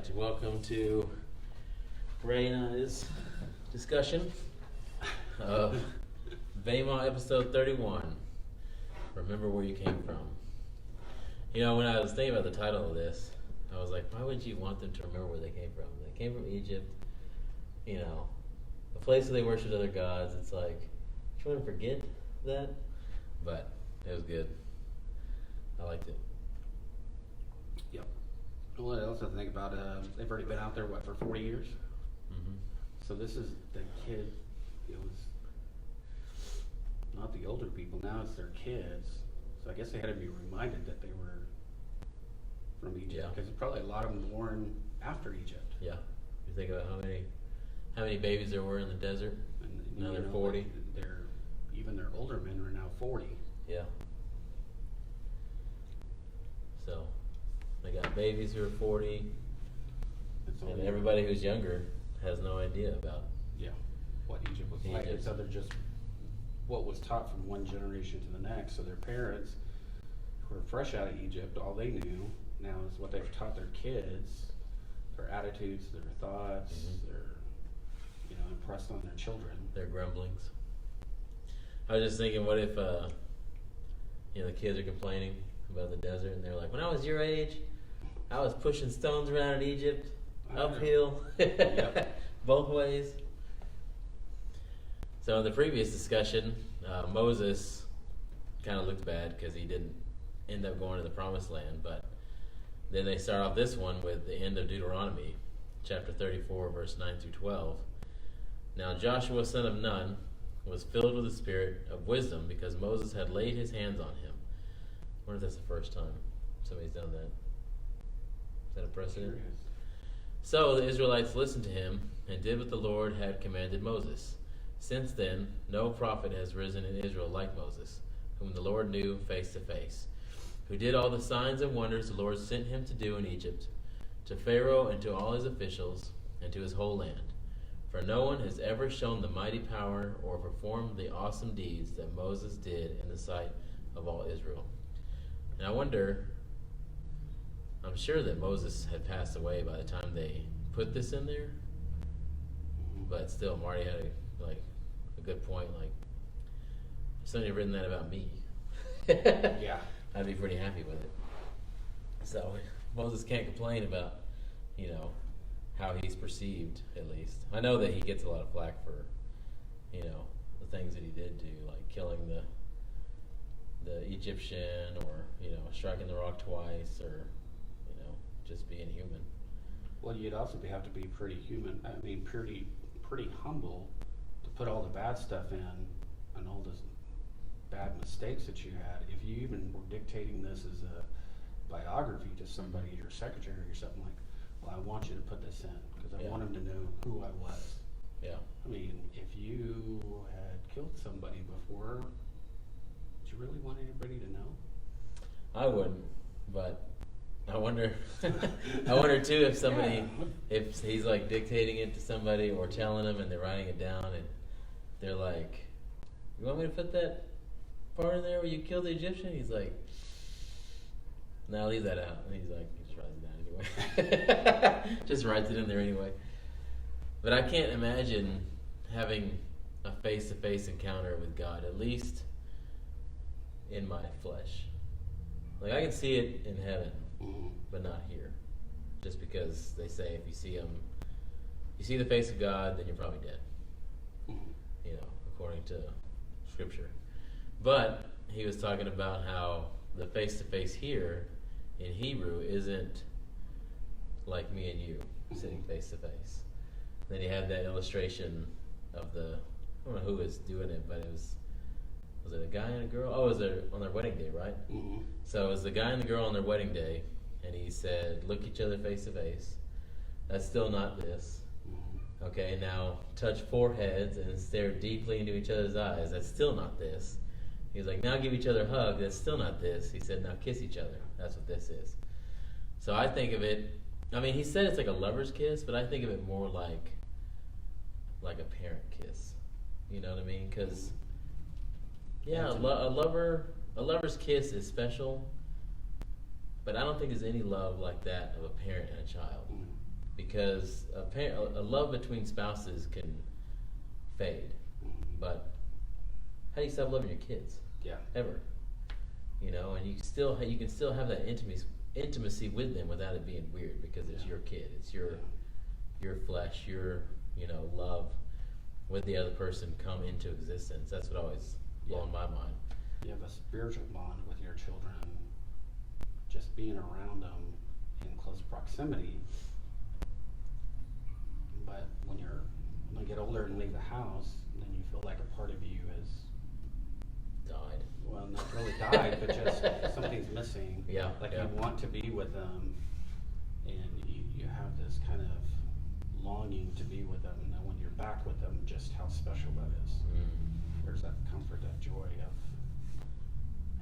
right, welcome to Ray and I's discussion of BEMA episode 31. Remember where you came from. You know, when I was thinking about the title of this, I was like, why would you want them to remember where they came from? They came from Egypt, you know, a place where they worshipped other gods. It's like, do you want to forget that? But it was good. I liked it. Yep. Well, I also think about they've already been out there for 40 years. Mm-hmm. So this is the kid. It was not the older people. Now it's their kids. So I guess they had to be reminded that they were from Egypt because probably a lot of them born after Egypt. Yeah. You think about how many babies there were in the desert. And now they're 40. Even their older men are now 40. Yeah. So they got babies who are 40, and everybody who's younger has no idea about what Egypt was like. It's other just what was taught from one generation to the next. So their parents, who were fresh out of Egypt, all they knew now is what they've taught their kids, their attitudes, their thoughts, their impressed on their children. Their grumblings. I was just thinking, what if the kids are complaining about the desert, and they're like, when I was your age, I was pushing stones around in Egypt, uphill, both ways. So in the previous discussion, Moses kind of looked bad because he didn't end up going to the promised land, but then they start off this one with the end of Deuteronomy, chapter 34, verse 9 through 12. Now Joshua, son of Nun, was filled with the spirit of wisdom because Moses had laid his hands on him. I wonder if that's the first time somebody's done that. Is that a precedent? Sure is. So the Israelites listened to him and did what the Lord had commanded Moses. Since then, no prophet has risen in Israel like Moses, whom the Lord knew face to face, who did all the signs and wonders the Lord sent him to do in Egypt, to Pharaoh and to all his officials, and to his whole land. For no one has ever shown the mighty power or performed the awesome deeds that Moses did in the sight of all Israel. And I wonder, I'm sure that Moses had passed away by the time they put this in there, but still, Marty had a good point. Like, if somebody had written that about me, Yeah. I'd be pretty happy with it. So Moses can't complain about, how he's perceived, at least. I know that he gets a lot of flack for, the things that he did do, like killing the Egyptian, or, striking the rock twice, or, just being human. Well, you'd also have to be pretty human. I mean, pretty humble to put all the bad stuff in and all those bad mistakes that you had. If you even were dictating this as a biography to somebody, your secretary or something, like, well, I want you to put this in because I want them to know who I was. Yeah. I mean, if you had killed somebody before, would you really want anybody to know? I wouldn't, but I wonder too if somebody, if he's like dictating it to somebody or telling them and they're writing it down and they're like, you want me to put that part in there where you killed the Egyptian? He's like, no, leave that out. And he's like, he just writes it down anyway. Just writes it in there anyway. But I can't imagine having a face-to-face encounter with God, at least in my flesh. Like, I can see it in heaven, but not here. Just because they say if you see him, you see the face of God, then you're probably dead. According to Scripture. But he was talking about how the face-to-face here in Hebrew isn't like me and you sitting face-to-face. Then he had that illustration of I don't know who was doing it, but was it a guy and a girl? Oh, it was on their wedding day, right? Mm-hmm. So it was the guy and the girl on their wedding day, and he said, look each other face to face. That's still not this. Mm-hmm. Okay, now touch foreheads and stare deeply into each other's eyes. That's still not this. He was like, now give each other a hug. That's still not this. He said, now kiss each other. That's what this is. So I think of it, I mean, he said it's like a lover's kiss, but I think of it more like a parent kiss. You know what I mean? Because, yeah, a lover's kiss is special, But I don't think there's any love like that of a parent and a child. because a love between spouses can fade, but how do you stop loving your kids? Yeah. Ever, and you can still have that intimacy with them without it being weird, because it's your kid, it's your flesh, your love with the other person come into existence. That's what always blown my mind. You have a spiritual bond with your children, just being around them in close proximity. But when you get older and leave the house, then you feel like a part of you has Died. well, not really died, but just something's missing. Yeah. Like you want to be with them, and you have this kind of longing to be with them, and then when you're back with them, just how special that is. There's that comfort, that joy of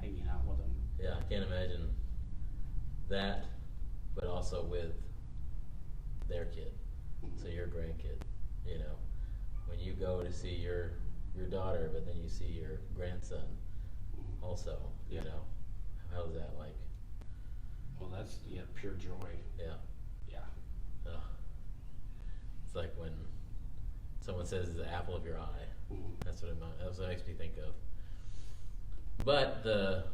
hanging out with them. Yeah, I can't imagine that, but also with their kid, so your grandkid. When you go to see your daughter, but then you see your grandson also. How is that like? Well, that's pure joy. Yeah. Yeah. It's like when someone says it's the apple of your eye. That's what it makes me think of. But the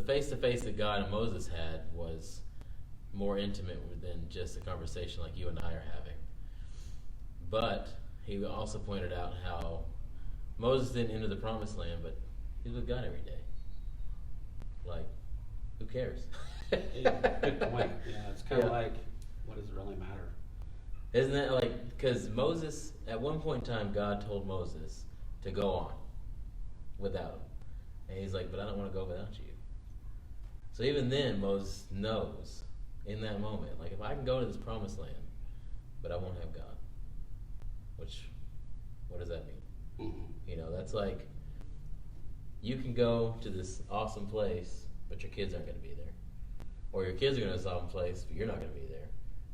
face-to-face that God and Moses had was more intimate than just a conversation like you and I are having. But he also pointed out how Moses didn't enter the promised land, but he was with God every day. Like, who cares? Good point. Yeah, it's kind of like, what does it really matter? Isn't that like, because Moses, at one point in time, God told Moses to go on without him. And he's like, but I don't want to go without you. So even then, Moses knows in that moment, like, if I can go to this promised land, but I won't have God, what does that mean? That's like, you can go to this awesome place, but your kids aren't going to be there. Or your kids are going to this awesome place, but you're not going to be there.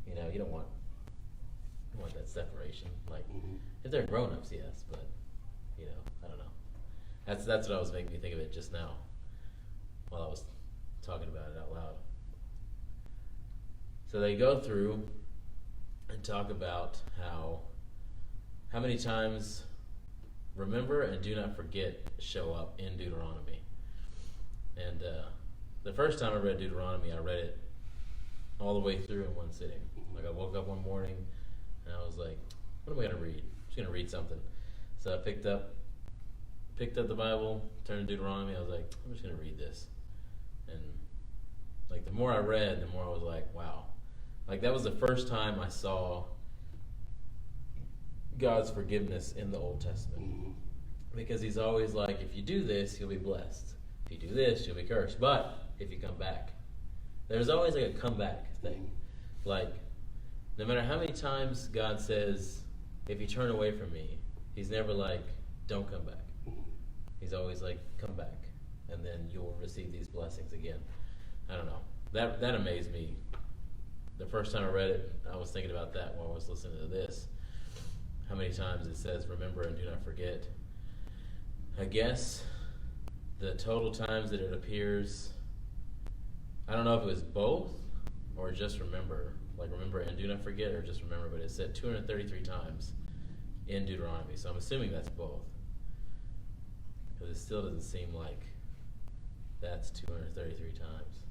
You don't want that separation. Like, if they're grown-ups, yes, but, I don't know. That's what was making me think of it just now, while I was talking about it out loud. So they go through and talk about how many times remember and do not forget show up in Deuteronomy. And the first time I read Deuteronomy, I read it all the way through in one sitting. Like, I woke up one morning and I was like, what am I going to read? I'm just going to read something. So I picked up the Bible, turned to Deuteronomy. I was like, I'm just going to read this. And like, the more I read, the more I was like, wow. Like, that was the first time I saw God's forgiveness in the Old Testament. Because he's always like, if you do this, you'll be blessed. If you do this, you'll be cursed. But if you come back, there's always like a comeback thing. Like, no matter how many times God says, if you turn away from me, he's never like, don't come back. He's always like, come back, and then you'll receive these blessings again. I don't know. That amazed me. The first time I read it, I was thinking about that while I was listening to this. How many times it says, remember and do not forget. I guess the total times that it appears, I don't know if it was both or just remember. Like, remember and do not forget, or just remember, but it said 233 times in Deuteronomy. So I'm assuming that's both. Because it still doesn't seem like that's 233 times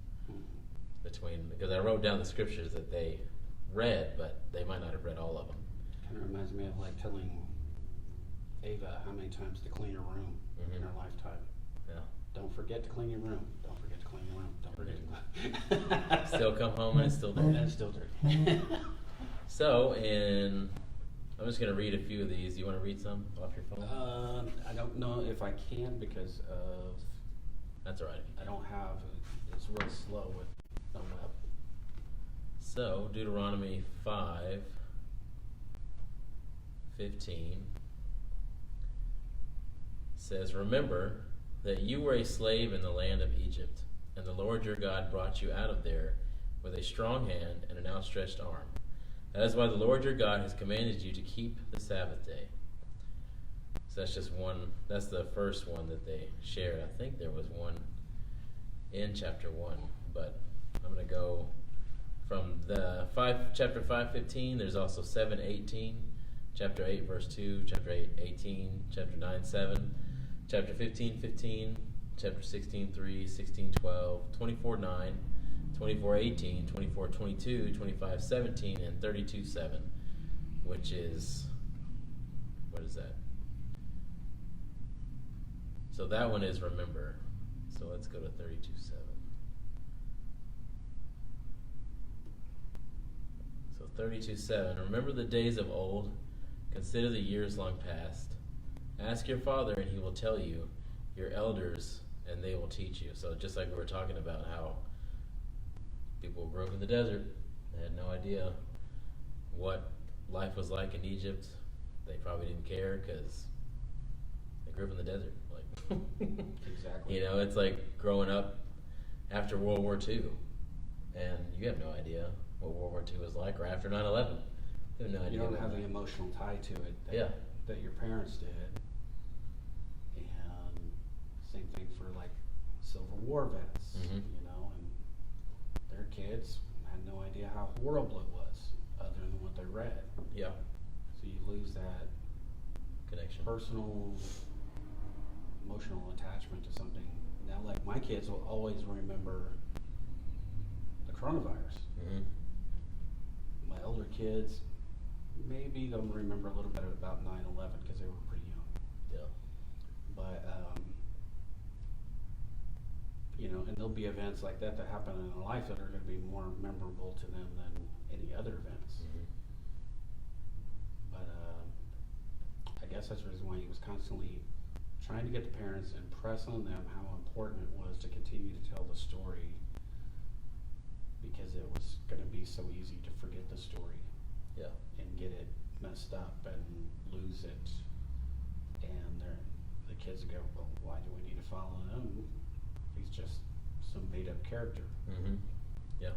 because I wrote down the scriptures that they read, but they might not have read all of them. Kind of reminds me of like telling Ava how many times to clean her room in her lifetime. Yeah. Don't forget to clean your room. Don't forget to clean your room. Don't forget to clean. Still come home and it's still dirty. And it's still dirty. So, I'm just going to read a few of these. Do you want to read some off your phone? I don't know if I can because of... That's all right. I don't have... It's real slow with the web. So, Deuteronomy 5:15 says, remember that you were a slave in the land of Egypt, and the Lord your God brought you out of there with a strong hand and an outstretched arm. That is why the Lord your God has commanded you to keep the Sabbath day. So that's just one, that's the first one that they shared. I think there was one in chapter 1, but I'm going to go from the chapter 5:15. There's also 7:18, chapter 8 verse 2, chapter 8:18, chapter 9:7, chapter 15:15, chapter 16:3, 16:12, 24:9, 24:18, 24:22, 25:17, and 32:7, which is, what is that? So that one is remember. So let's go to 32:7. So 32:7. Remember the days of old. Consider the years long past. Ask your father, and he will tell you. Your elders, and they will teach you. So just like we were talking about how people grew up in the desert, they had no idea what life was like in Egypt. They probably didn't care because they grew up in the desert. Like, Exactly. you know, it's like growing up after World War II, and you have no idea what World War II was like, or after 9/11. You have no idea. You don't have the emotional tie to it that your parents did. And same thing for like Civil War vets, Mhm. you know, and their kids had no idea how horrible it was other than what they read. Yeah. So you lose that Connection. personal, emotional attachment to something. Now, like my kids will always remember the coronavirus. Mhm. My older kids, maybe they'll remember a little bit about 9/11 because they were pretty young. Yeah. But, you know, and there'll be events like that that happen in their life that are going to be more memorable to them than any other events. Mhm. But I guess that's the reason why he was constantly trying to get the parents and press on them how important it was to continue to tell the story, because it was going to be so easy to forget the story Yeah. and get it messed up and lose it. And the kids go, well, why do we need to follow him? He's just some made up character. Mm-hmm. Yeah.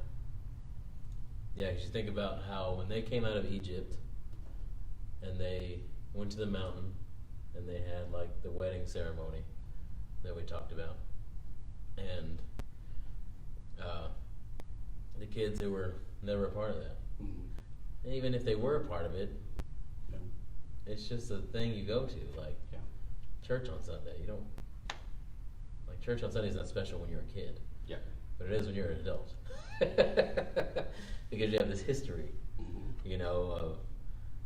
Yeah, because you think about how when they came out of Egypt and they went to the mountain and they had like the wedding ceremony that we talked about, and the kids, they were never a part of that. Mm-hmm. And even if they were a part of it, Yeah. it's just a thing you go to, like Yeah. church on Sunday. You don't, like, church on Sunday is not special when you're a kid. Yeah. But it is when you're an adult. Because you have this history, Mm-hmm. you know,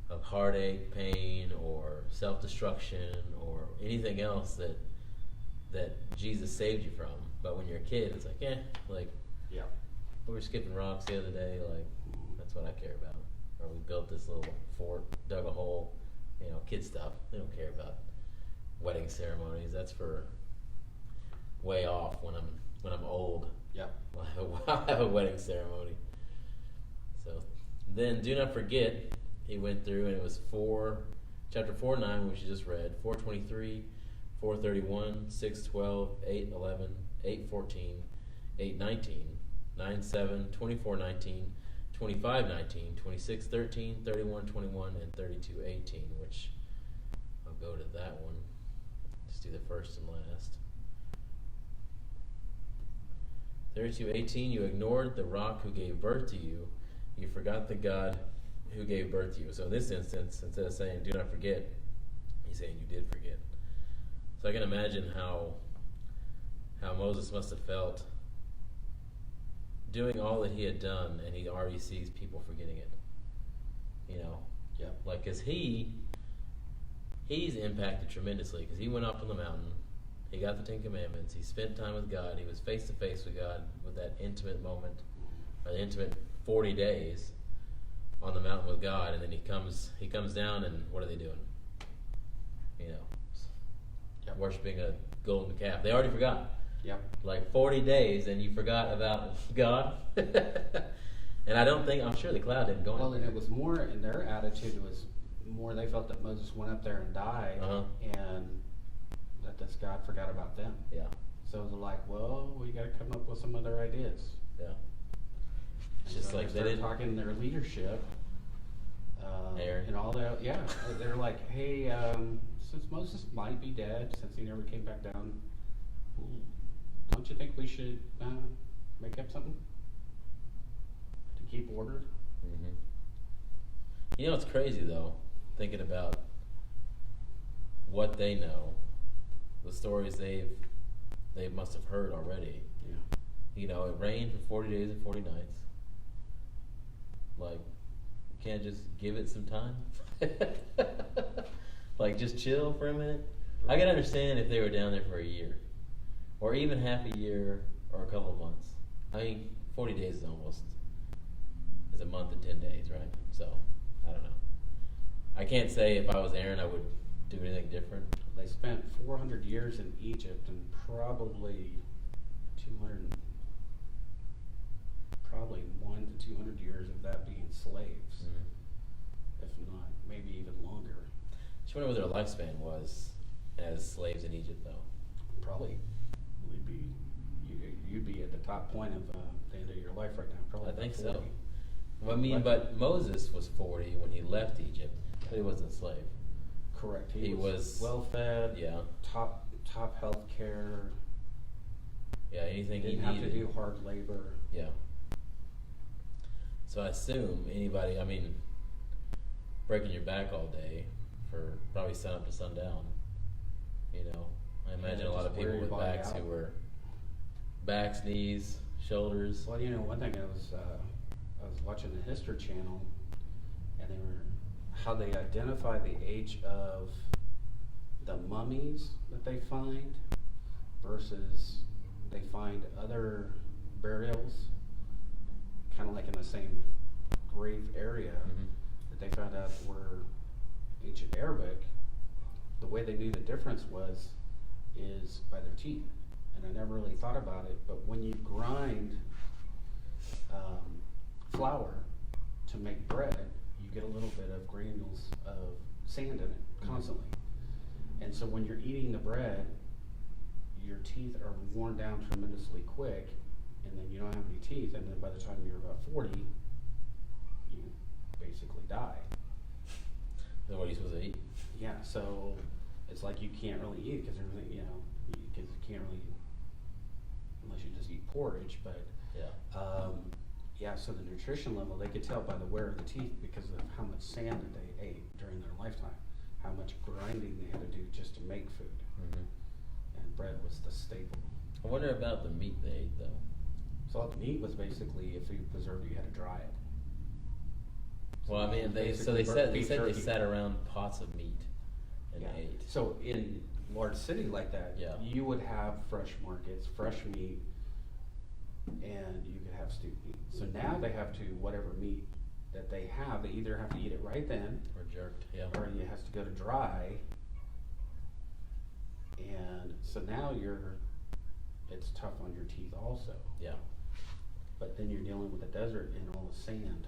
of heartache, pain, or self-destruction, or anything else that Jesus saved you from. But when you're a kid, it's like, like, Yeah. we were skipping rocks the other day, like, that's what I care about. Or we built this little fort, dug a hole, you know, kid stuff. They don't care about wedding ceremonies. That's for way off when I'm old. Yeah. I'll have a wedding ceremony. So then do not forget, he went through, and it was chapter 4:9, which you just read, 4:23, 4:31, 6:12, 8:11, 8:14, 8:19, 9:7, 24:19, 25:19, 26:13, 31:21, and 32:18, which I'll go to that one. Let's do the first and last. 32:18, you ignored the rock who gave birth to you. You forgot the God who gave birth to you. So in this instance, instead of saying do not forget, he's saying you did forget. So I can imagine how Moses must have felt doing all that he had done, and he already sees people forgetting it. You know, Yeah. like, because he's impacted tremendously, because he went up on the mountain, he got the 10 Commandments, he spent time with God, he was face to face with God with that intimate moment, or the intimate 40 days on the mountain with God, and then he comes down, and what are they doing? You know, Yep. worshiping a golden calf. They already forgot. Yep. Like 40 days, and you forgot about God. And I'm sure the cloud didn't go Well, and anywhere. it was more, and their attitude was more, they felt that Moses went up there and died, Uh-huh. and that this God forgot about them. Yeah, So they're like, well, we got to come up with some other ideas. yeah. It's And just so like they started didn't. talking their leadership, Aaron. and all that. Yeah, they're like, hey, since Moses might be dead, since he never came back down, don't you think we should make up something to keep order. Mm-hmm. You know, it's crazy though, thinking about what they know, the stories they must have heard already. Yeah. You know, it rained for 40 days and 40 nights. Like, you can't just give it some time? Like, just chill for a minute? I can understand if they were down there for a year, or even half a year, or a couple of months. I mean, 40 days is a month and 10 days, right? So, I don't know. I can't say if I was Aaron I would do anything different. They spent 400 years in Egypt and probably 1 to 200 years of that being slaves, if not maybe even longer. Just wonder what their lifespan was as slaves in Egypt, though. Probably you'd be at the top point of the end of your life right now. Probably. I think 40. so. Well, I mean, but Moses was 40 when he left Egypt, but he wasn't a slave. Correct. He was well fed. Yeah. Top health care. Yeah. Anything he didn't needed. have to do hard labor. Yeah. So I assume anybody, I mean, breaking your back all day for probably sun up to sundown. You know, I imagine a lot of just wear people your with body backs out. who were backs, knees, shoulders. Well, you know, one thing I was watching the History Channel, and they were how they identify the age of the mummies that they find versus they find other burials, kind of like in the same grave area that they found out were ancient Arabic. The way they knew the difference is by their teeth, and I never really thought about it. But when you grind flour to make bread, you get a little bit of granules of sand in it constantly. And so when you're eating the bread, your teeth are worn down tremendously quick, and then you don't have any teeth, and then by the time you're about 40, you basically die. Then what are you supposed to eat? Yeah, so it's like you can't really eat because everything, because you can't really, unless you just eat porridge, but so the nutrition level, they could tell by the wear of the teeth because of how much sand that they ate during their lifetime, how much grinding they had to do just to make food. And bread was the staple. I wonder about the meat they ate, though. So all the meat was basically, if you preserved it, you had to dry it. Well, I mean, they said they sat around pots of meat and ate. So in large city like that, you would have fresh markets, fresh meat, and you could have stewed meat. So now they have to, whatever meat that they have, they either have to eat it right then, or jerked, or it has to go to dry. And so now it's tough on your teeth also. Yeah. But then you're dealing with the desert and all the sand.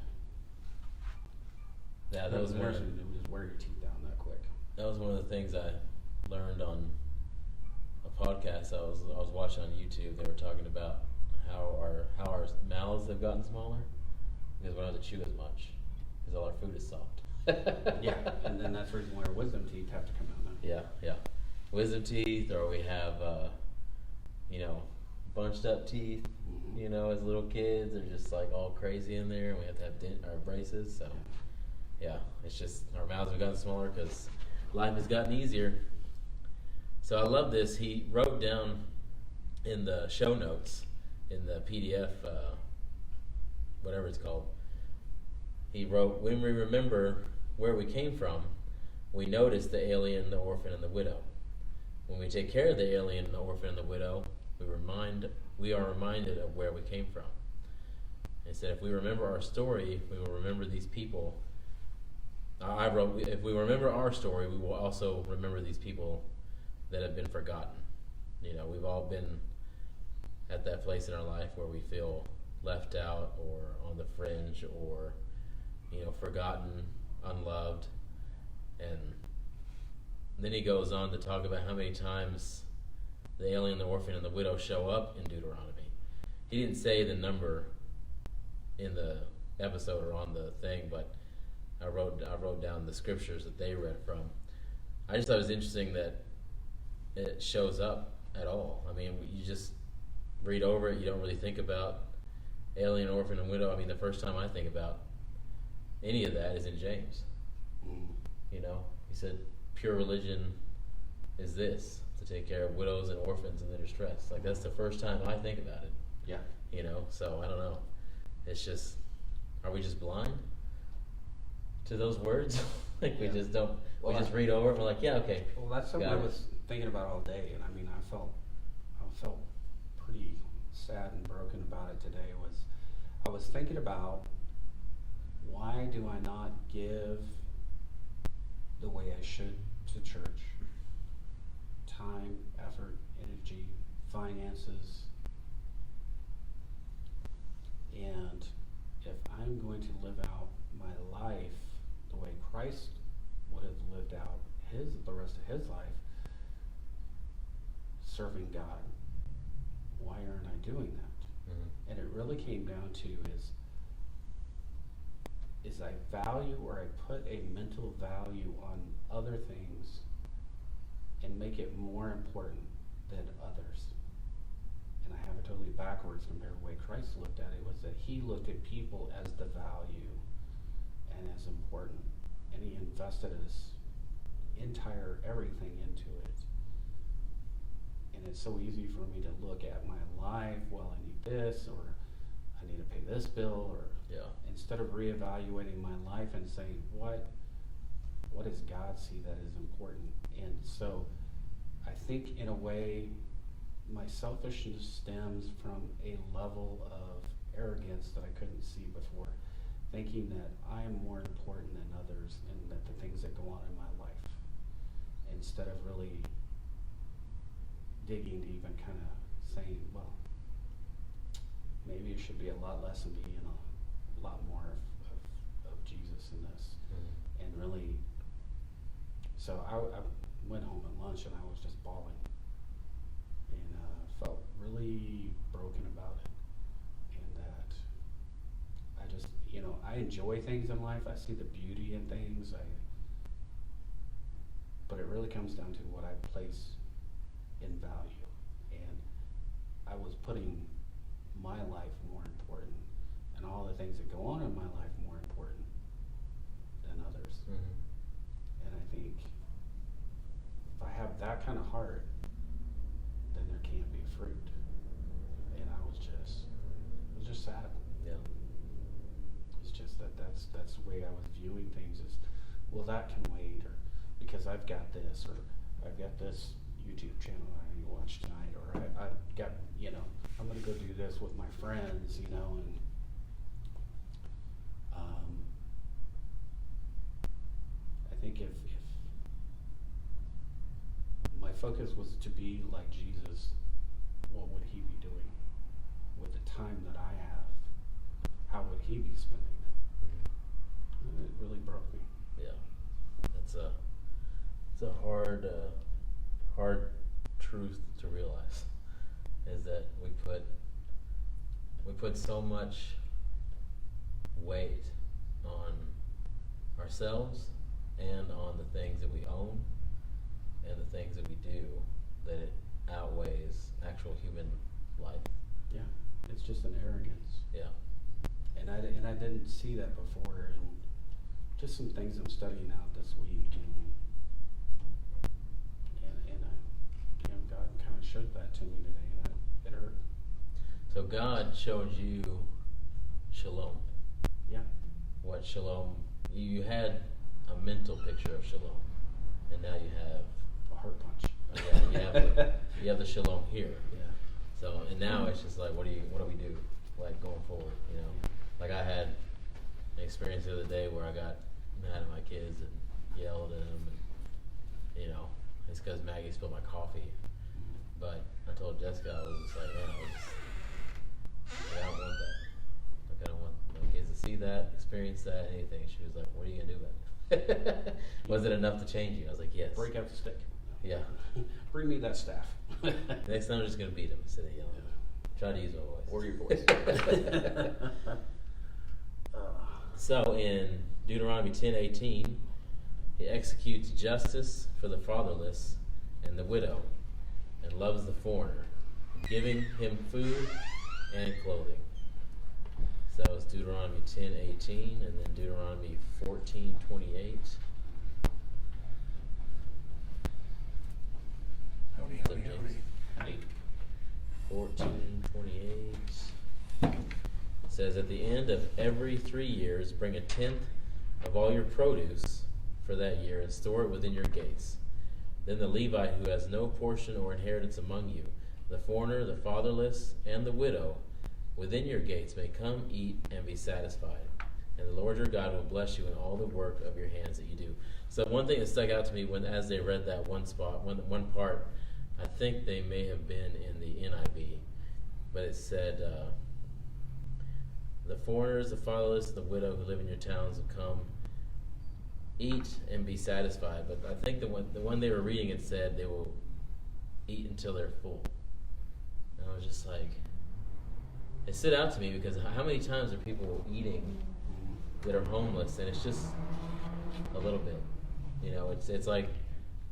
Yeah, That was interesting. It would just wear your teeth down that quick. That was one of the things I learned on a podcast I was watching on YouTube. They were talking about how our mouths have gotten smaller because we don't have to chew as much because all our food is soft. And then that's the reason why our wisdom teeth have to come out now. Yeah. Wisdom teeth, or we have bunched up teeth. As little kids, they're just like all crazy in there, and we have to have our braces. So it's just our mouths have gotten smaller because life has gotten easier. So I love this. He wrote down in the show notes in the PDF, whatever it's called. He wrote, "When we remember where we came from, we notice the alien, the orphan, and the widow. When we take care of the alien, the orphan, and the widow, we are reminded of where we came from." He said, if we remember our story, we will remember these people. I wrote, if we remember our story, we will also remember these people that have been forgotten. We've all been at that place in our life where we feel left out or on the fringe or, forgotten, unloved. And then he goes on to talk about how many times the alien, the orphan, and the widow show up in Deuteronomy. He didn't say the number in the episode or on the thing, but I wrote down the scriptures that they read from. I just thought it was interesting that it shows up at all. I mean, you just read over it, you don't really think about alien, orphan, and widow. I mean, the first time I think about any of that is in James. You know, he said, pure religion is this, to take care of widows and orphans in their distress. Like, that's the first time I think about it. Yeah. You know, so I don't know. It's just, are we just blind to those words? Like, we just don't, we just read over it and we're like, yeah, okay. Well, that's something I was thinking about all day, and I mean, I felt pretty sad and broken about it today. I was thinking about, why do I not give the way I should to church? Time, effort, energy, finances. And if I'm going to live out my life the way Christ would have lived out the rest of his life, serving God, why aren't I doing that? Mm-hmm. And it really came down to is I value, or I put a mental value on other things and make it more important than others. And I have it totally backwards compared to the way Christ looked at it, was that he looked at people as the value and as important, and he invested his entire everything into it. And it's so easy for me to look at my life, well, I need this, or I need to pay this bill, or instead of reevaluating my life and saying, what does God see that is important? And so I think in a way my selfishness stems from a level of arrogance that I couldn't see before, thinking that I am more important than others and that the things that go on in my life, instead of really digging to even kind of saying, well, maybe it should be a lot less of me and a lot more of Jesus in this. Mm-hmm. And really, so I went home at lunch and I was just bawling and felt really broken about it. And that I just, I enjoy things in life. I see the beauty in things. But it really comes down to what I place in value. And I was putting my life more important, and all the things that go on in my life more important than others. Mm-hmm. And I think if I have that kind of heart, then there can't be fruit. And I was just sad. Yeah. It's just that's the way I was viewing things, is, well, that can wait, or because I've got this, or I've got this YouTube channel I need to watch tonight, or I've got, I'm going to go do this with my friends, and I think if my focus was to be like Jesus, what would he be doing with the time that I have? How would he be spending it? And it really broke me. Yeah, it's a hard truth to realize, is that we put so much weight on ourselves and on the things that we own and the things that we do, that it outweighs actual human life. Yeah, it's just an arrogance. Yeah. And I didn't see that before, and just some things I'm studying out this week, and God kind of showed that to me today, and it hurt. So God showed you shalom. Yeah. What shalom? You had a mental picture of shalom, and now you have a heart punch. Yeah, you have the shalom here. Yeah. So, and now it's just like, what do we do, like, going forward? Like I had an experience the other day where I got mad at my kids and yelled at them, and it's because Maggie spilled my coffee. But I told Jessica, I was just like, man, I don't want that. Like, I don't want my kids to see that, experience that, anything. She was like, what are you gonna do about it? Was it enough to change you? I was like, yes. Break out the stick. Yeah. Bring me that staff. Next time I'm just gonna beat him instead of yelling. Try to use my voice. Or your voice. So in Deuteronomy 10:18, he executes justice for the fatherless and the widow, and loves the foreigner, giving him food and clothing. So that was Deuteronomy 10:18, and then Deuteronomy 14:28. Howdy. 14:28 says, at the end of every 3 years, bring a tenth of all your produce for that year and store it within your gates. Then the Levite who has no portion or inheritance among you, the foreigner, the fatherless, and the widow, within your gates may come, eat, and be satisfied. And the Lord your God will bless you in all the work of your hands that you do. So one thing that stuck out to me as they read that one part, I think they may have been in the NIV, but it said, the foreigners, the fatherless, the widow who live in your towns will come, eat, and be satisfied. But I think the one they were reading, it said they will eat until they're full. And I was just like, it stood out to me because how many times are people eating that are homeless, and it's just a little bit. You know, it's like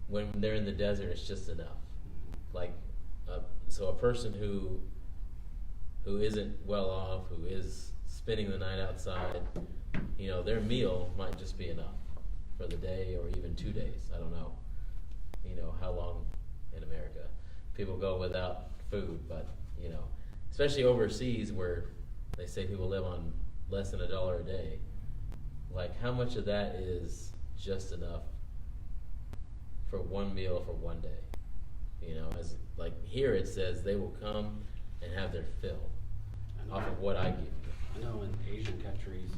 when they're in the desert, it's just enough. Like, so a person who isn't well off, who is spending the night outside, you know, their meal might just be enough for the day or even 2 days. I don't know, you know, how long in America people go without food, but, you know, especially overseas where they say people live on less than $1 a day. Like, how much of that is just enough for one meal for one day? You know, as like here it says they will come and have their fill off of what I give you. I know in Asian countries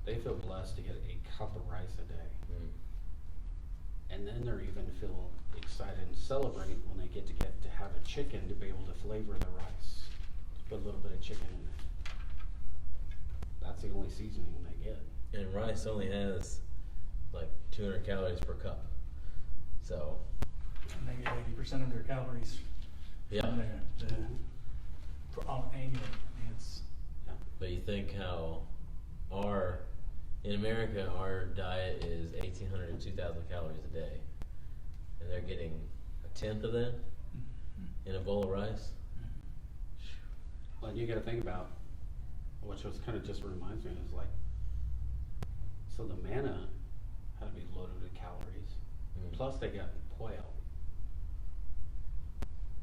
they feel blessed to get a cup of rice a day. And then they're even feel excited and celebrate when they get to have a chicken to be able to flavor the rice. Put a little bit of chicken in it. That's the only seasoning they get. And rice only has like 200 calories per cup. So And they get 80% of their calories from annually. I mean, it's but you think how in America our diet is 1,800 to 2,000 calories a day, and they're getting a tenth of that in a bowl of rice. Well, and you got to think about, which was kind of just reminds me, is like, so the manna had to be loaded with calories, plus they got quail.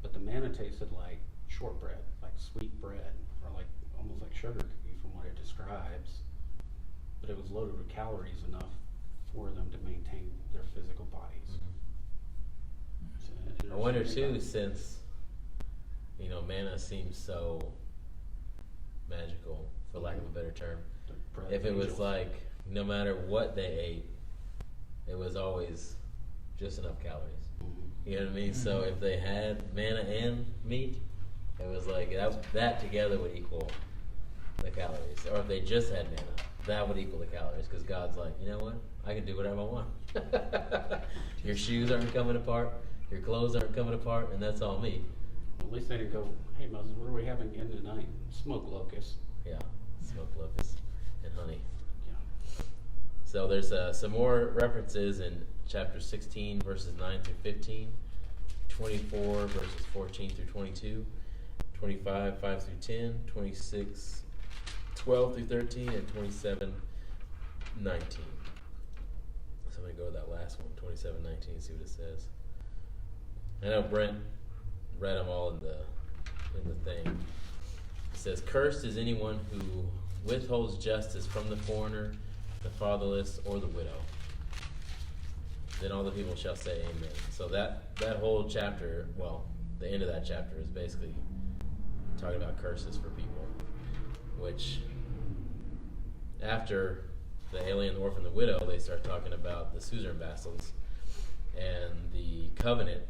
But the manna tasted like shortbread, like sweet bread, or like almost like sugar cookie from what it describes. But it was loaded with calories enough for them to maintain their physical bodies. So, I wonder too, since you know manna seems so magical, for lack of a better term, if it was like no matter what they ate, it was always just enough calories. You know what I mean? So if they had manna and meat, it was like that together would equal the calories. Or if they just had manna, that would equal the calories. Because God's like, you know what? I can do whatever I want. Your shoes aren't coming apart. Your clothes aren't coming apart. And that's all me. At least they didn't go, hey Moses, what are we having again tonight? Smoked locusts. Yeah, smoked locusts and honey. Yeah. So there's some more references in chapter 16, verses 9 through 15, 24, verses 14 through 22, 25, 5 through 10, 26, 12 through 13, and 27, 19. So I'm going to go with that last one, 27, 19, see what it says. I know Brent read them all in the thing. It says, cursed is anyone who withholds justice from the foreigner, the fatherless, or the widow. Then all the people shall say amen. So that whole chapter, well, the end of that chapter is basically talking about curses for people, which after the alien, the orphan, the widow, they start talking about the Suzerain vassals and the covenant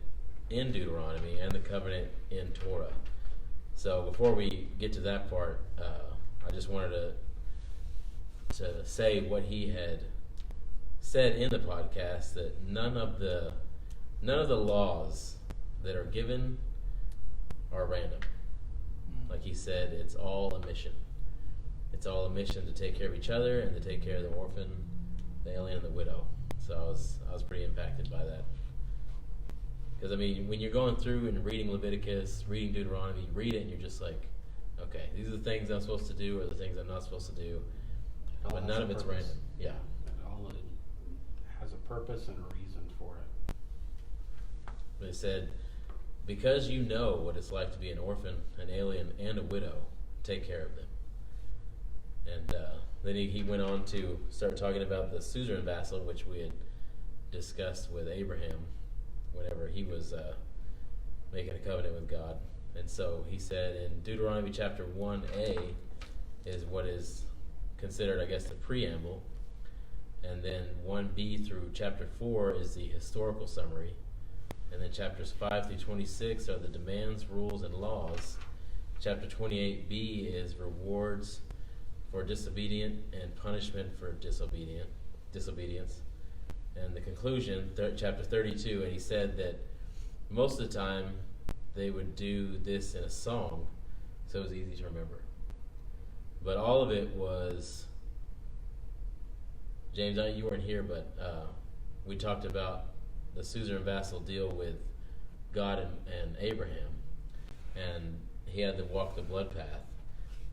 in Deuteronomy and the covenant in Torah. So before we get to that part, I just wanted to say what he had said in the podcast, that none of the laws that are given are random. Like he said, it's all a mission. It's all a mission to take care of each other and to take care of the orphan, the alien, and the widow. So I was pretty impacted by that. Because I mean, when you're going through and reading Leviticus, reading Deuteronomy, you read it and you're just like, okay, these are the things I'm supposed to do or the things I'm not supposed to do. All But has none a of it's purpose. random. Yeah. And all of it has a purpose and a reason for it. But it said, because you know what it's like to be an orphan, an alien, and a widow, take care of them. And then he went on to start talking about the suzerain vassal, which we had discussed with Abraham whenever he was making a covenant with God. And so he said in Deuteronomy chapter 1a is what is considered, I guess, the preamble. And then 1b through chapter 4 is the historical summary. And then chapters 5 through 26 are the demands, rules, and laws. Chapter 28b is rewards for disobedient and punishment for disobedience. And the conclusion, chapter 32, and he said that most of the time they would do this in a song, so it was easy to remember. But all of it was, James, you weren't here, but we talked about the suzerain vassal deal with God and Abraham, and he had to walk the blood path.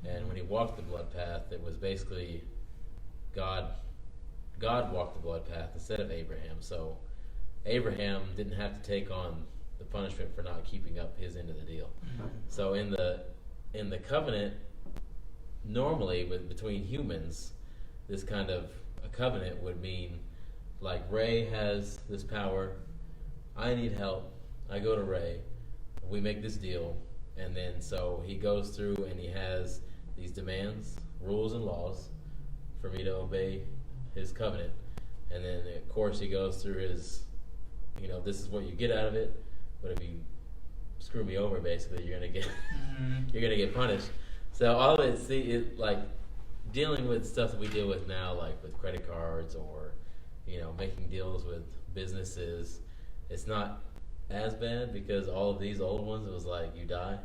And when he walked the blood path, it was basically God walked the blood path instead of Abraham. So Abraham didn't have to take on the punishment for not keeping up his end of the deal. So in the covenant, normally between humans, this kind of a covenant would mean, like, Ray has this power, I need help, I go to Ray, we make this deal, and then so he goes through and he has these demands, rules, and laws for me to obey his covenant. And then, of course, he goes through his, this is what you get out of it, but if you screw me over, basically, you're gonna get punished. So all of it, like dealing with stuff that we deal with now, like with credit cards or making deals with businesses, it's not as bad because all of these old ones, it was like you die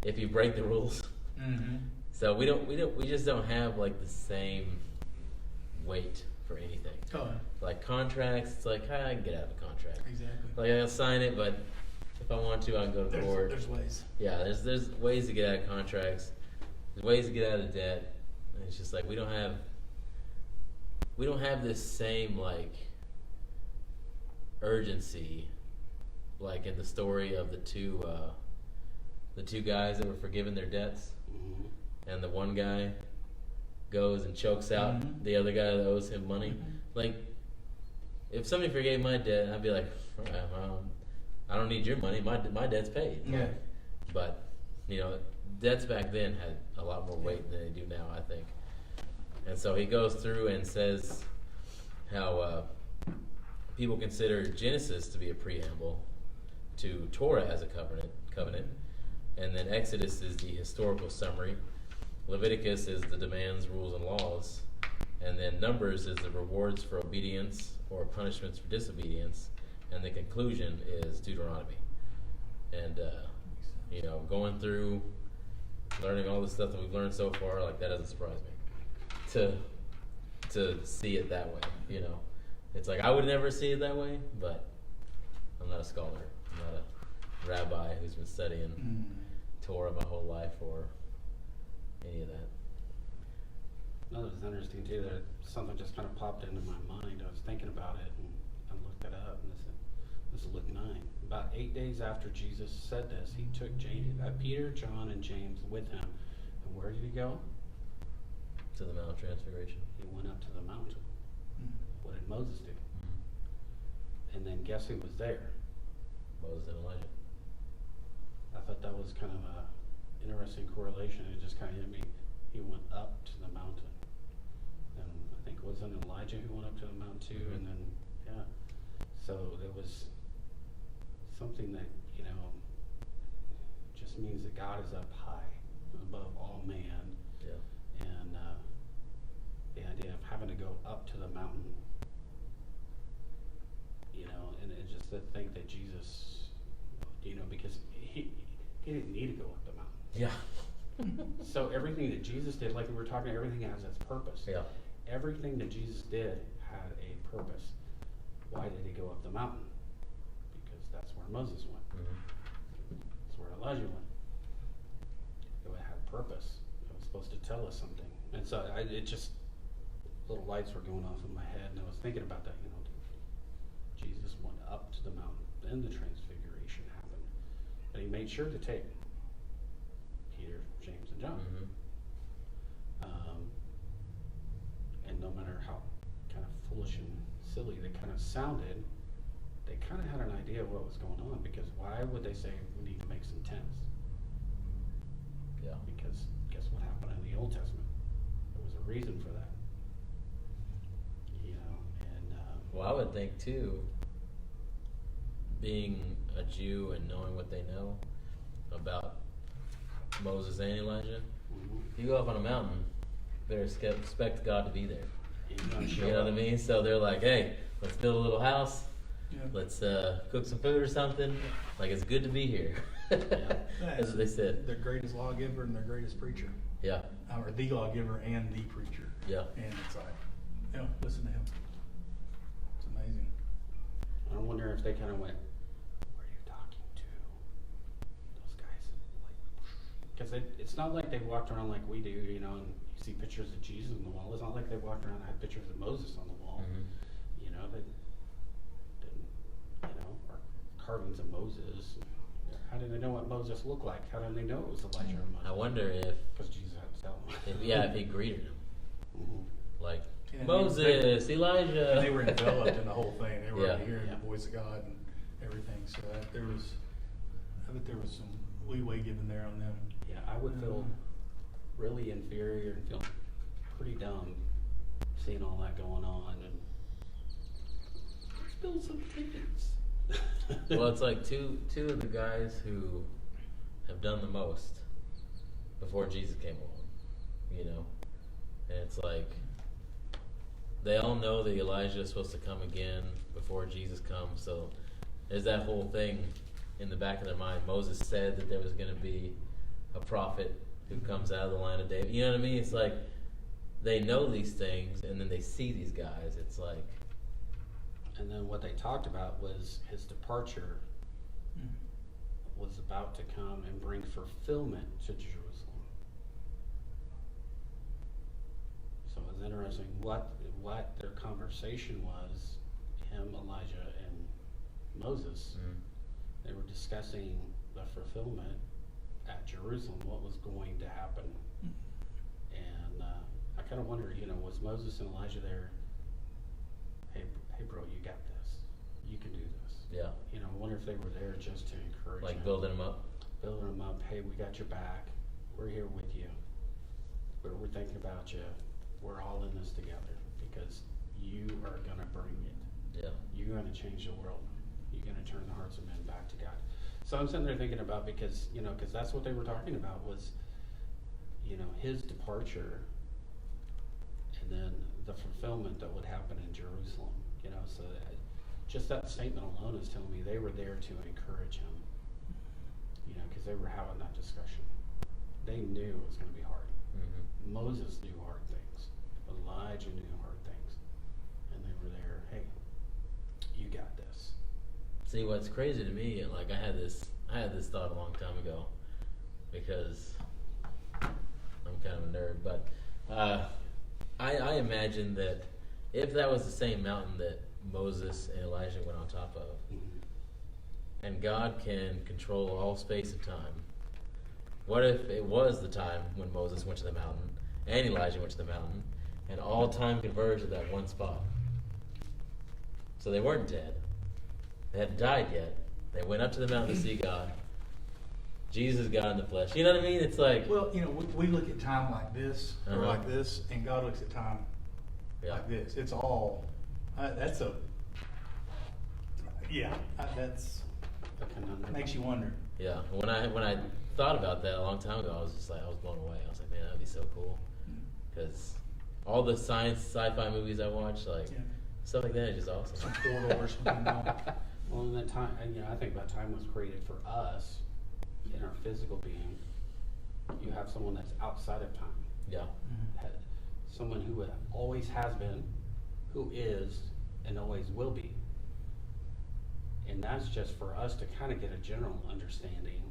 if you break the rules. Mm-hmm. So we just don't have like the same weight for anything. Oh, Like contracts, it's like I can get out of a contract. exactly. Like I'll sign it, but if I want to, I can go to court. There's ways. Yeah, there's ways to get out of contracts. There's ways to get out of debt. And it's just like we don't have this same like urgency, like in the story of the two guys that were forgiven their debts, and the one guy goes and chokes out the other guy that owes him money. Like, if somebody forgave my debt, I'd be like, I don't need your money. My debt's paid. Yeah. But debts back then had a lot more weight than they do now, I think. And so he goes through and says how people consider Genesis to be a preamble to Torah as a covenant, and then Exodus is the historical summary, Leviticus is the demands, rules, and laws, and then Numbers is the rewards for obedience or punishments for disobedience, and the conclusion is Deuteronomy. And going through learning all the stuff that we've learned so far, like, that doesn't surprise me to see it that way. It's like I would never see it that way, but I'm not a scholar. I'm not a rabbi who's been studying Torah my whole life or any of that. No, it's interesting too that something just kind of popped into my mind. I was thinking about it and I looked it up, and this is Luke 9. About 8 days after Jesus said this, he took Peter, John, and James with him. And where did he go? To the Mount of Transfiguration. He went up to the mountain. What did Moses do? And then guess who was there? Moses and Elijah. I thought that was kind of a interesting correlation. It just kind of hit me. He went up to the mountain, and I think it wasn't Elijah who went up to the mountain too. And then so it was something that just means that God is up high, above all man. Yeah. And the idea of having to go up to the mountain, and it's just to think that Jesus, because he didn't need to go up the mountain. Yeah. So everything that Jesus did, like we were talking, everything has its purpose. Yeah. Everything that Jesus did had a purpose. Why did he go up the mountain? Because that's where Moses went. That's where Elijah went. purpose. It was supposed to tell us something. And so it just, little lights were going off in my head, and I was thinking about that, Jesus went up to the mountain, then the transfiguration happened. And he made sure to take Peter, James, and John. Mm-hmm. And no matter how kind of foolish and silly they kind of sounded, they kind of had an idea of what was going on, because why would they say we need to make some tents? Yeah. Because guess what happened in the Old Testament? There was a reason for that. And Well, I would think too, being a Jew and knowing what they know about Moses and Elijah, if you go up on a mountain, better expect God to be there. You know what I mean? So they're like, hey, let's build a little house. Yeah. Let's cook some food or something. Like, it's good to be here. That's what they said. Their greatest lawgiver and their greatest preacher. Yeah. Or the lawgiver and the preacher. Yeah. And it's like, listen to him. It's amazing. I wonder if they kind of went, "Who are you talking to?" Those guys, because it's not like they walked around like we do, and you see pictures of Jesus on the wall. It's not like they walked around and had pictures of Moses on the wall. Mm-hmm. They didn't, or carvings of Moses. How did they know what Moses looked like? How did they know it was Elijah or Moses? I wonder if, Because Jesus had to tell them. if he greeted him. Mm-hmm. Like, And Moses, Elijah. And they were enveloped in the whole thing. They were Yeah. hearing Yeah. the voice of God and everything. So I bet there was some leeway given there on them. Yeah, I would feel really inferior and feel pretty dumb seeing all that going on, and let's build some tickets. Well, it's like two of the guys who have done the most before Jesus came along, and it's like they all know that Elijah is supposed to come again before Jesus comes. So there's that whole thing in the back of their mind. Moses said that there was going to be a prophet who comes out of the line of David. You know what I mean? It's like they know these things, and then they see these guys. It's like, And then what they talked about was his departure was about to come and bring fulfillment to Jerusalem. So it was interesting what their conversation was, him, Elijah, and Moses. They were discussing the fulfillment at Jerusalem, what was going to happen. And I kind of wonder, was Moses and Elijah there? Hey, bro, you got this. You can do this. yeah, I wonder if they were there just to encourage like him. building them up. Building them up. Hey, we got your back. We're here with you. We're thinking about you. We're all in this together because you are going to bring it. Yeah. You're going to change the world. You're going to turn the hearts of men back to God. So I'm sitting there thinking about, because that's what they were talking about was, his departure and then the fulfillment that would happen in Jerusalem. So just that statement alone is telling me they were there to encourage him. Because they were having that discussion. They knew it was going to be hard. Mm-hmm. Moses knew hard things. Elijah knew hard things. And they were there, hey, you got this. See, what's crazy to me, like I had this thought a long time ago, because I'm kind of a nerd, but I imagine that if that was the same mountain that Moses and Elijah went on top of, and God can control all space and time, what if it was the time when Moses went to the mountain and Elijah went to the mountain, and all time converged at that one spot? So they weren't dead. They hadn't died yet. They went up to the mountain to see God. Jesus is God in the flesh. You know what I mean? It's like, Well, we look at time like this or Uh-huh. like this, and God looks at time yeah, like this. It's all that's that makes you wonder. yeah. When I thought about that a long time ago, I was blown away. I was like, man, that'd be so cool. Because all the sci-fi movies I watch, like Yeah. stuff like that is just awesome. Some corridor or something. Well, in that time, I think that time was created for us in our physical being. You have someone that's outside of time. Yeah, Someone who always has been, who is, and always will be. And that's just for us to kind of get a general understanding,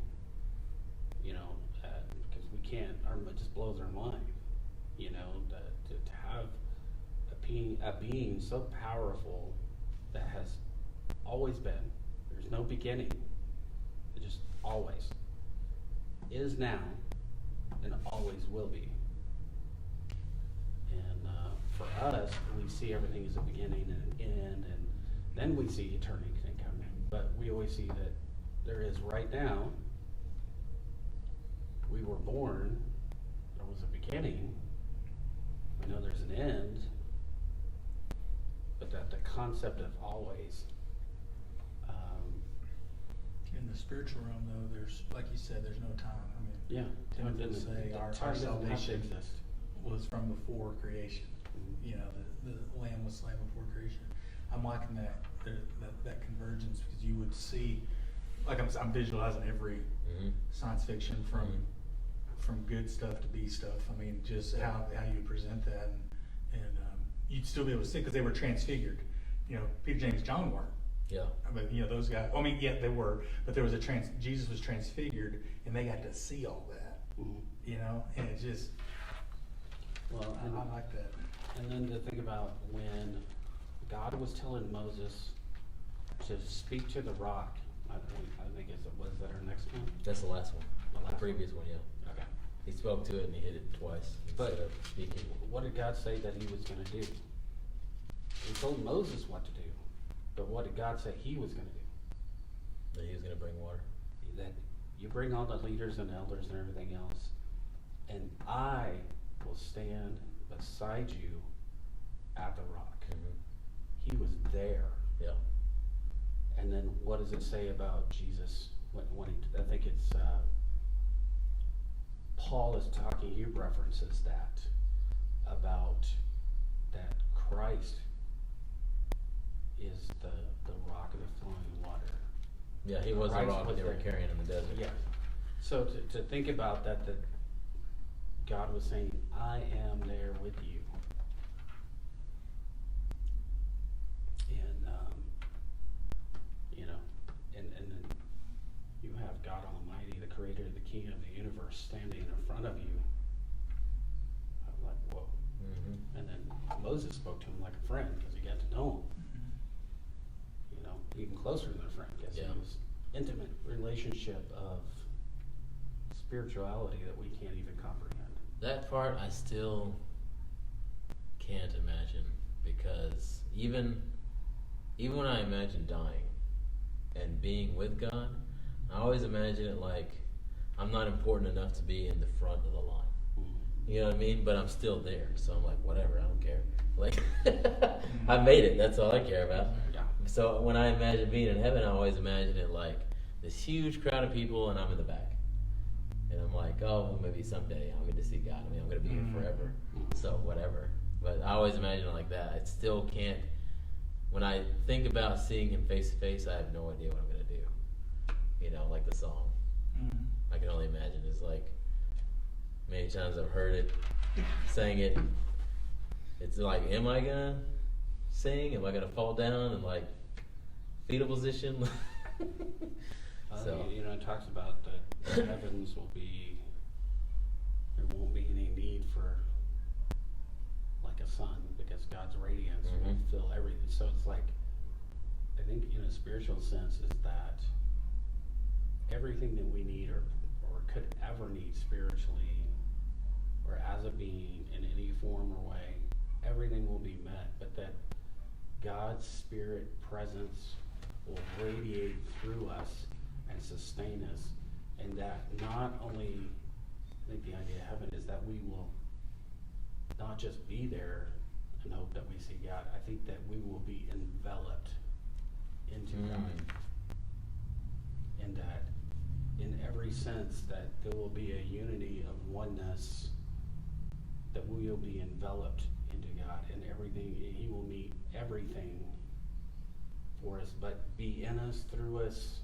because we can't, or it just blows our mind, you know, to have a being so powerful that has always been. There's no beginning. It just always is now and always will be. And for us, we see everything as a beginning and an end, and then we see eternity coming. But we always see that there is right now. We were born. There was a beginning. We know there's an end. But that the concept of always. In the spiritual realm, though, there's, like you said, there's no time. I mean, Yeah, Timothy would say our time doesn't have to salvation exist. was from before creation. Mhm. You know, the lamb was slain before creation. I'm liking that convergence, because you would see, like I'm visualizing every science fiction from good stuff to B stuff. I mean, just how you present that, and you'd still be able to see, because they were transfigured. You know, Peter, James, John weren't. Yeah. But you know, those guys. I mean, yeah, they were, but there was Jesus was transfigured, and they got to see all that. Mhm. You know, and it just, Well, I like that. and then to think about when God was telling Moses to speak to the rock. I think was that our next one? That's the last one. The last previous one, yeah. Okay. He spoke to it and he hit it twice But instead of speaking. what did God say that he was going to do? He told Moses what to do. But what did God say he was going to do? That he was going to bring water. That you bring all the leaders and elders and everything else, and I will stand beside you at the rock. Mm-hmm. He was there. Yeah. And then what does it say about Jesus? When I think it's Paul is talking, he references that, about that Christ is the rock of the flowing water. Yeah, he was the Christ rock was they were there. carrying in the desert. Yeah. So to think about that God was saying, I am there with you. And, you know, and then you have God Almighty, the creator, the king of the universe, standing in front of you. I'm like, whoa. Mm-hmm. And then Moses spoke to him like a friend, because he got to know him. You know, even closer than a friend, because Yeah. it was intimate relationship of spirituality that we can't even comprehend. That part I still can't imagine, because even when I imagine dying and being with God, I always imagine it like I'm not important enough to be in the front of the line. Mm-hmm. You know what I mean? But I'm still there, so I'm like, whatever, I don't care. Like, I made it. That's all I care about. Yeah. So when I imagine being in heaven, I always imagine it like this huge crowd of people, and I'm in the back. And I'm like, oh, well, maybe someday I'll get to see God. I mean, I'm going to be here forever, so whatever. But I always imagine it like that. I still can't. When I think about seeing Him face to face, I have no idea what I'm going to do. You know, like the song. Mm-hmm. I can only imagine. It's like many times I've heard it, sang it. It's like, am I gonna sing? Am I gonna fall down in like fetal position? So You know, it talks about that the heavens will be, there won't be any need for like a sun, because God's radiance will fill everything. So it's like, I think in a spiritual sense is that everything that we need or could ever need spiritually or as a being in any form or way, everything will be met, but that God's spirit presence will radiate through us and sustain us, and that not only, I think the idea of heaven is that we will not just be there and hope that we see God. I think that we will be enveloped into God, and that in every sense that there will be a unity of oneness, that we will be enveloped into God, and everything, He will meet everything for us, but be in us, through us.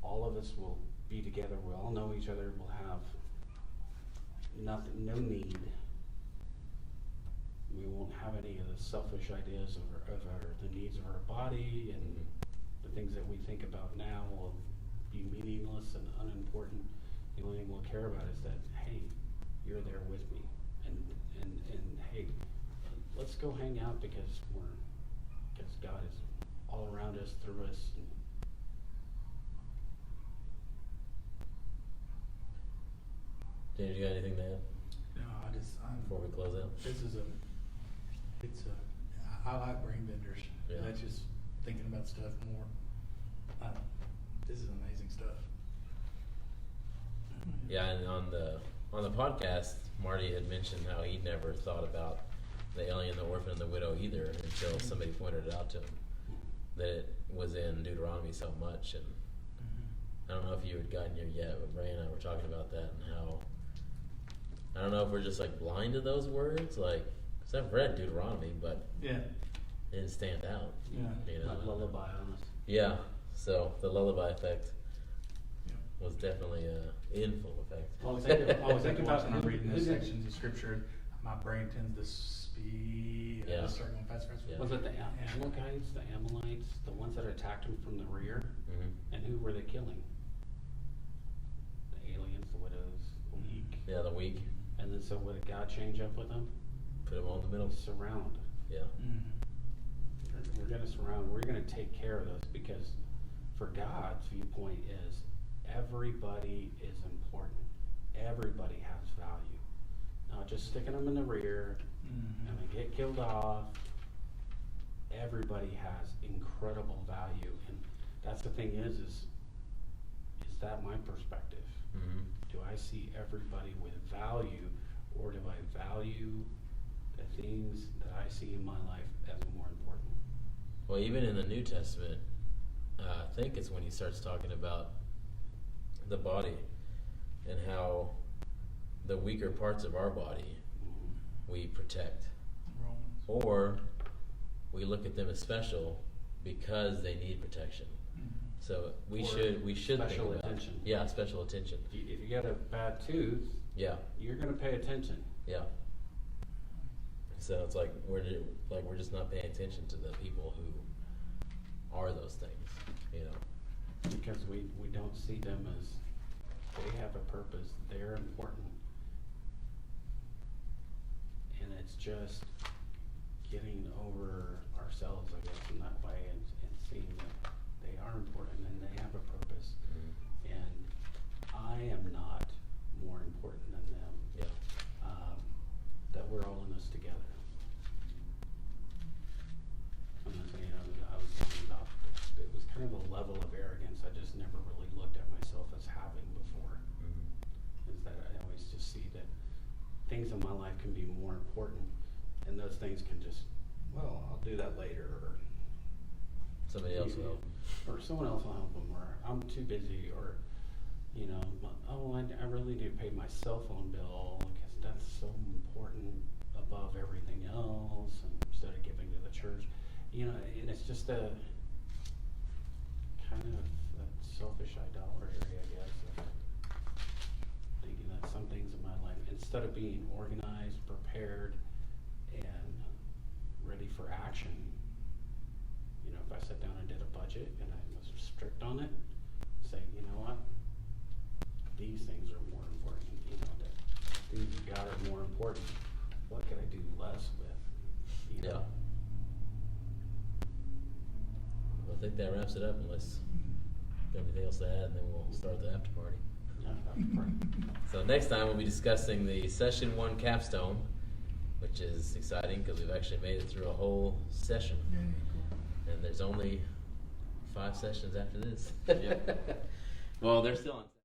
All of us will be together. We'll all know each other. We'll have nothing, no need. We won't have any of the selfish ideas of the needs of our body, and the things that we think about now will be meaningless and unimportant. The only thing we'll care about is that, hey, you're there with me, and hey, let's go hang out because God is all around us, through us. James, you got anything to add No, before we close out? I like brain benders. Yeah. That's just thinking about stuff more. This is amazing stuff. Yeah, and on the podcast, Marty had mentioned how he never thought about the alien, the orphan, and the widow either until somebody pointed it out to him that it was in Deuteronomy so much. And I don't know if you had gotten here yet, but Ray and I were talking about that and how I don't know if we're just like blind to those words, like because I've read Deuteronomy, but Yeah. it didn't stand out. Yeah. You know? Like lullaby on us. Yeah. So the lullaby effect Yeah. was definitely in full effect. I was thinking about when I'm reading who those did- sections of scripture, my brain tends to speed. Yeah. I just start going fast. Yeah. Was it the Amalekites, the Amalekites, the ones that attacked him from the rear? Mm-hmm. And who were they killing? The aliens, the widows, the weak. Yeah, the weak. And then so what did God change up with them? Put them all in the middle. Surround. Yeah. We're going to surround. We're going to take care of those because for God's viewpoint is everybody is important. Everybody has value. Not just sticking them in the rear and they get killed off. Everybody has incredible value, and that's the thing is that my perspective? Mm-hmm. Do I see everybody with value, or do I value the things that I see in my life as more important? Well, even in the New Testament, I think it's when he starts talking about the body and how the weaker parts of our body we protect, Romans. or we look at them as special because they need protection. So we Or should think special about attention. Yeah, special attention. If you got a bad tooth, Yeah, you're going to pay attention. yeah. So it's like we're just not paying attention to the people who are those things, you know. Because we don't see them as they have a purpose, they're important. And it's just getting over ourselves, I guess, in that way and seeing that they are important and they have a purpose. And I am not more important than them. Yeah. That we're all in this together. I'm not saying, I was talking about, it was kind of a level of arrogance I just never really looked at myself as having before. Is that I always just see that things in my life can be more important, and those things can just, well, I'll do that later, or Somebody else will help. or someone else will help them, or I'm too busy, or you know, I really need to pay my cell phone bill because that's so important above everything else, and instead of giving to the church, you know, and it's just a kind of a selfish idolatry, I guess, of thinking that some things in my life, instead of being organized, prepared, and ready for action, you know, if I sat down and did a budget and I was strict on it, say, you know what, these things are more important, you know, that things you got are more important. What could I do less with? You know? Yeah. Well, I think that wraps it up unless you got anything else to add, and then we'll start the after party. Yeah, that's right. So next time we'll be discussing the Session 1 capstone, which is exciting because we've actually made it through a whole session. And there's only 5 sessions after this. Yep. Well, they're still on.